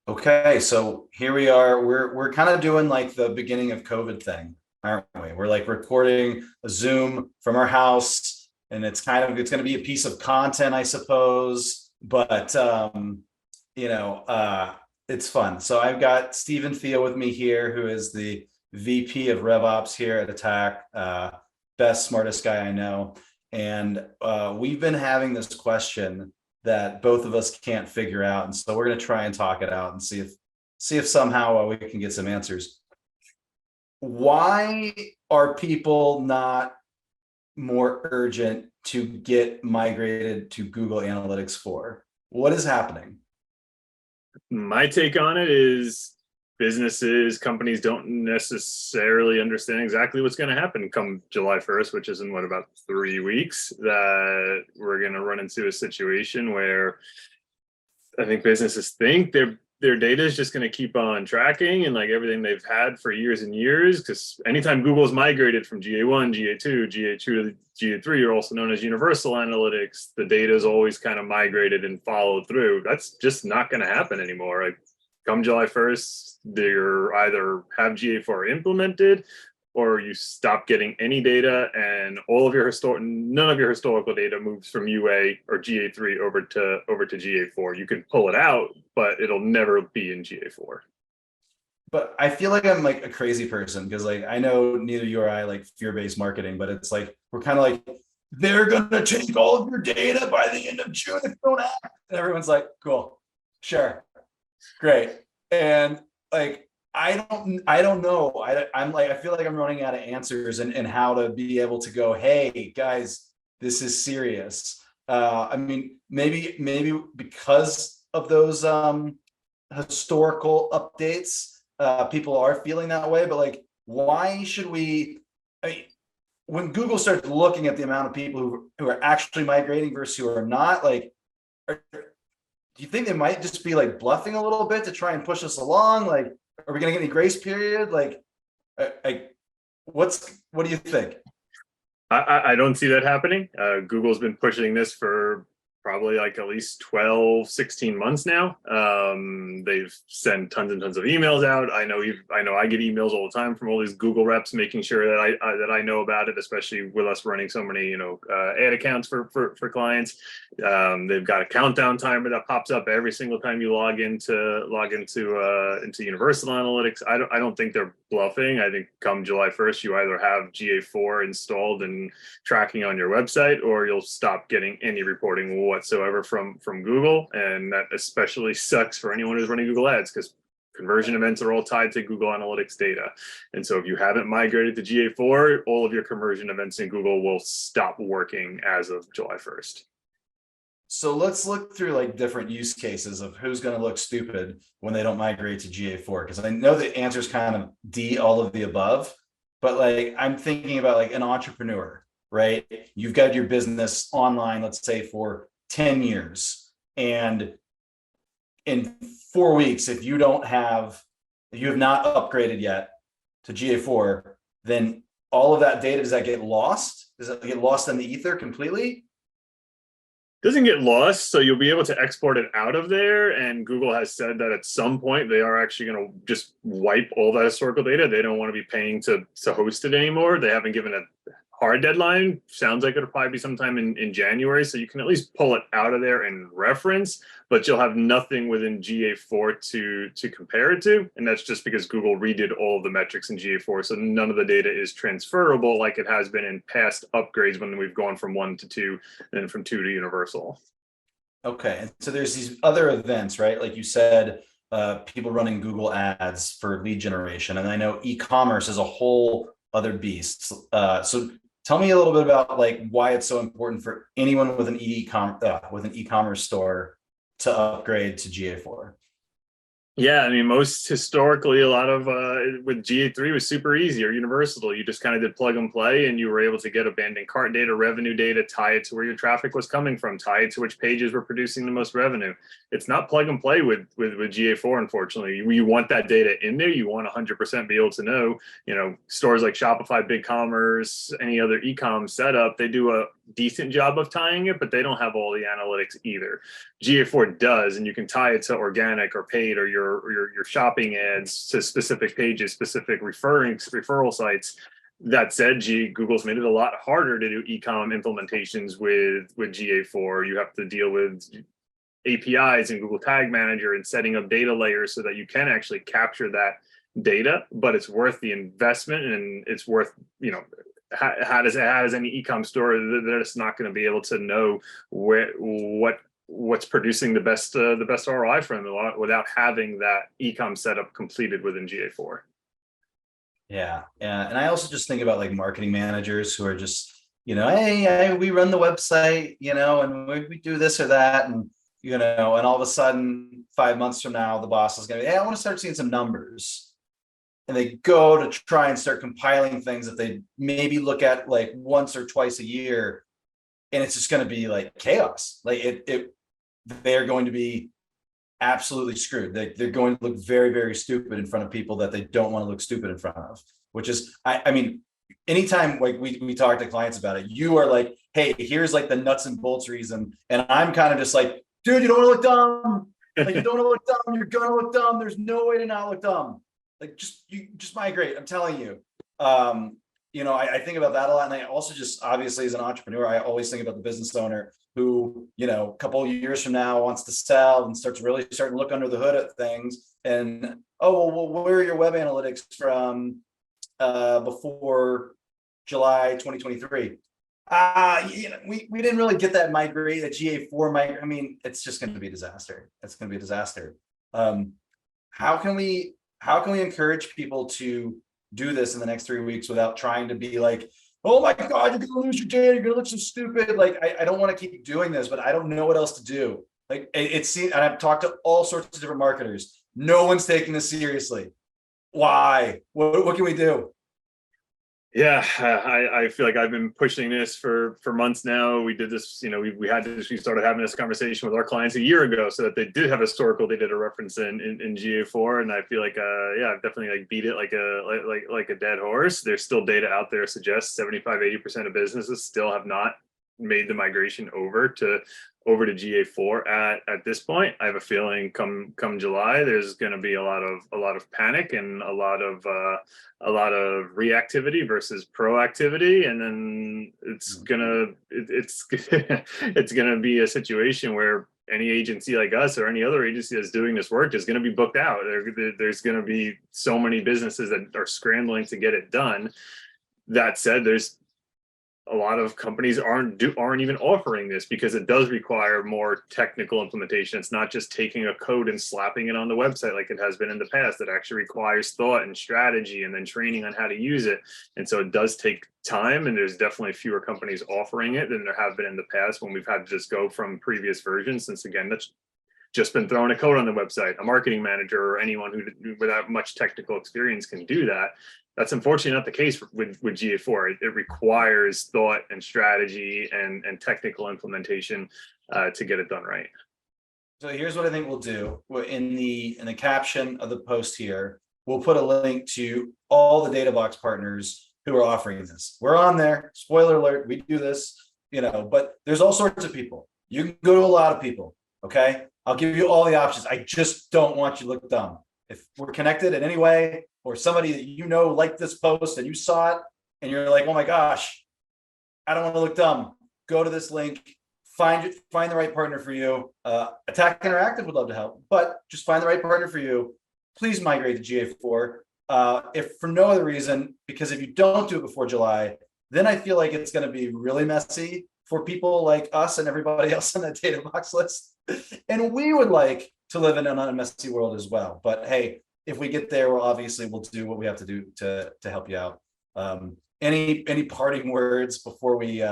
Okay, so here we are. We're kind of doing like the beginning of COVID thing, aren't we? We're like recording a Zoom from our house, and it's going to be a piece of content, I suppose. But you know, it's fun. So I've got Stephen Theo with me here, who is the VP of RevOps here at Attack. Best, smartest guy I know, and we've been having this question that both of us can't figure out, and so we're going to try and talk it out and see if somehow we can get some answers. Why are people not more urgent to get migrated to Google Analytics 4? What is happening? My take on it is companies don't necessarily understand exactly what's going to happen come July 1st, which is in about 3 weeks, that we're going to run into a situation where I think businesses think their data is just going to keep on tracking and like everything they've had for years and years. Because anytime Google's migrated from GA1, GA2, GA2 to GA3, or also known as Universal Analytics, the data is always kind of migrated and followed through. That's just not going to happen anymore. Like come July 1st, they're either have GA4 implemented or you stop getting any data, and none of your historical data moves from UA or GA3 over to GA4. You can pull it out, but it'll never be in GA4. But I feel like I'm like a crazy person because like I know neither you or I like fear-based marketing, but it's like we're kind of like they're gonna take all of your data by the end of June if you don't act. And everyone's like, cool, sure, great. And like I don't know. I'm like I feel like I'm running out of answers and how to be able to go, hey guys, this is serious. I mean, maybe because of those historical updates, people are feeling that way. But like, why should we? I mean, when Google starts looking at the amount of people who are actually migrating versus who are not, like, do you think they might just be like bluffing a little bit to try and push us along? Like, are we going to get any grace period? Like, what do you think? I don't see that happening. Google's been pushing this for probably like at least 12, 16 months now. They've sent tons and tons of emails out. I know I get emails all the time from all these Google reps making sure that I know about it, especially with us running so many ad accounts for clients. They've got a countdown timer that pops up every single time you log into Universal Analytics. I don't think they're bluffing. I think come July 1st, you either have GA4 installed and tracking on your website, or you'll stop getting any reporting whatsoever from Google. And that especially sucks for anyone who's running Google Ads, because conversion events are all tied to Google Analytics data. And so if you haven't migrated to GA4, all of your conversion events in Google will stop working as of July 1st. So let's look through like different use cases of who's going to look stupid when they don't migrate to GA4. Because I know the answer is kind of D, all of the above, but like I'm thinking about like an entrepreneur, right? You've got your business online, let's say for 10 years. And in 4 weeks, if you have not upgraded yet to GA4, then all of that data, does that get lost? Does it get lost in the ether completely? Doesn't get lost, so you'll be able to export it out of there. And Google has said that at some point they are actually going to just wipe all that historical data. They don't want to be paying to host it anymore. They haven't given a hard deadline. Sounds like it'll probably be sometime in January, so you can at least pull it out of there and reference, but you'll have nothing within GA4 to compare it to. And that's just because Google redid all of the metrics in GA4, so none of the data is transferable like it has been in past upgrades when we've gone from 1 to 2 and then from 2 to Universal. Okay, and so there's these other events, right? Like you said, people running Google Ads for lead generation, and I know e-commerce is a whole other beast. So tell me a little bit about like why it's so important for anyone with an e-commerce store to upgrade to GA4. Yeah, I mean, most historically, a lot of with GA3 was super easy, or Universal. You just kind of did plug and play, and you were able to get abandoned cart data, revenue data, tie it to where your traffic was coming from, tie it to which pages were producing the most revenue. It's not plug and play with GA4, unfortunately. You want that data in there. You want 100% be able to know, stores like Shopify, BigCommerce, any other e-com setup, they do a decent job of tying it, but they don't have all the analytics either. GA4 does, and you can tie it to organic or paid or your shopping ads to specific pages, specific referral sites. That said, Google's made it a lot harder to do e-com implementations with GA4. You have to deal with APIs and Google Tag Manager and setting up data layers so that you can actually capture that data, but it's worth the investment, and it's worth, you know, how does any e-com store that's not going to be able to know what's producing the best ROI from them without having that e-com setup completed within GA4. Yeah, and I also just think about like marketing managers who are just, you know, hey, we run the website, you know, and we do this or that, and you know, and all of a sudden 5 months from now, the boss is going to be, hey, I want to start seeing some numbers, and they go to try and start compiling things that they maybe look at like once or twice a year, and it's just going to be like chaos. Like they're going to be absolutely screwed. They're going to look very, very stupid in front of people that they don't want to look stupid in front of, which is, I mean, anytime like we talk to clients about it, you are like, hey, here's like the nuts and bolts reason. And I'm kind of just like, dude, you don't want to look dumb. Like, you don't want to look dumb. You're going to look dumb. There's no way to not look dumb. Like, just migrate. I'm telling you. You know, I think about that a lot. And I also just, obviously, as an entrepreneur, I always think about the business owner who, you know, a couple of years from now wants to sell and starting to look under the hood at things. And, oh, well, where are your web analytics from before July 2023? You know, we didn't really get that migrate, that GA4 I mean, it's just going to be a disaster. It's going to be a disaster. How can we encourage people to do this in the next 3 weeks without trying to be like, oh my God, you're gonna lose your data, you're gonna look so stupid. Like, I don't want to keep doing this, but I don't know what else to do. Like, it's and I've talked to all sorts of different marketers. No one's taking this seriously. Why? What can we do? Yeah, I feel like I've been pushing this for months now. We did this, you know, we started having this conversation with our clients a year ago, so that they did have historical data to reference in GA4, and I feel like yeah, I've definitely like beat it like a dead horse. There's still data out there suggests 75-80% of businesses still have not made the migration over to GA4 at this point. I have a feeling come July, there's going to be a lot of panic and a lot of reactivity versus proactivity, and then it's gonna be a situation where any agency like us or any other agency that's doing this work is going to be booked out. There's going to be so many businesses that are scrambling to get it done. That said, there's a lot of companies aren't even offering this because it does require more technical implementation. It's not just taking a code and slapping it on the website like it has been in the past. It actually requires thought and strategy and then training on how to use it. And so it does take time, and there's definitely fewer companies offering it than there have been in the past when we've had to just go from previous versions, since again, that's just been throwing a code on the website. A marketing manager or anyone who without much technical experience can do that. That's unfortunately not the case with GA4. It requires thought and strategy and technical implementation to get it done right. So here's what I think we'll do. In the caption of the post here, we'll put a link to all the DataBox partners who are offering this. We're on there. Spoiler alert, we do this, you know, but there's all sorts of people. You can go to a lot of people, okay? I'll give you all the options. I just don't want you to look dumb. If we're connected in any way, or somebody that you know liked this post and you saw it and you're like, oh my gosh, I don't want to look dumb, go to this link, find the right partner for you. Attack Interactive would love to help, but just find the right partner for you. Please migrate to GA4. If for no other reason, because if you don't do it before July, then I feel like it's going to be really messy for people like us and everybody else on that DataBox list. And we would like to live in an unmessy world as well. But hey, if we get there, we'll do what we have to do to help you out. Any parting words before we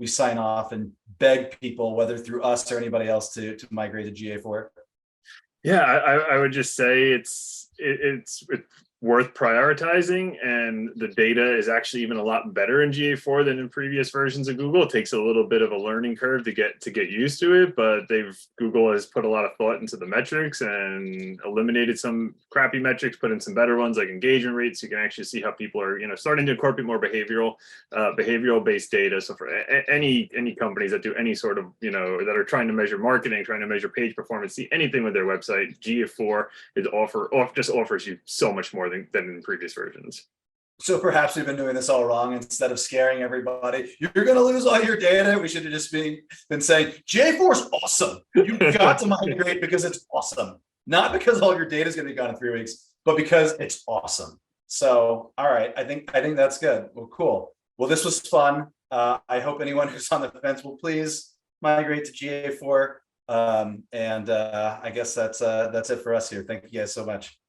sign off and beg people, whether through us or anybody else, to migrate to GA4? Yeah, I would just say it's worth prioritizing, and the data is actually even a lot better in GA4 than in previous versions of Google. It takes a little bit of a learning curve to get used to it, but Google has put a lot of thought into the metrics and eliminated some crappy metrics, put in some better ones like engagement rates. You can actually see how people are, starting to incorporate more behavioral based data. So for any companies that do any sort of, that are trying to measure marketing, trying to measure page performance, see anything with their website, GA4 just offers you so much more than in previous versions. So perhaps we've been doing this all wrong. Instead of scaring everybody, you're going to lose all your data. We should have just been saying GA4 is awesome. You've got to migrate because it's awesome. Not because all your data is going to be gone in 3 weeks, but because it's awesome. So, all right, I think that's good. Well, cool. Well, this was fun. I hope anyone who's on the fence will please migrate to GA4. I guess that's it for us here. Thank you guys so much.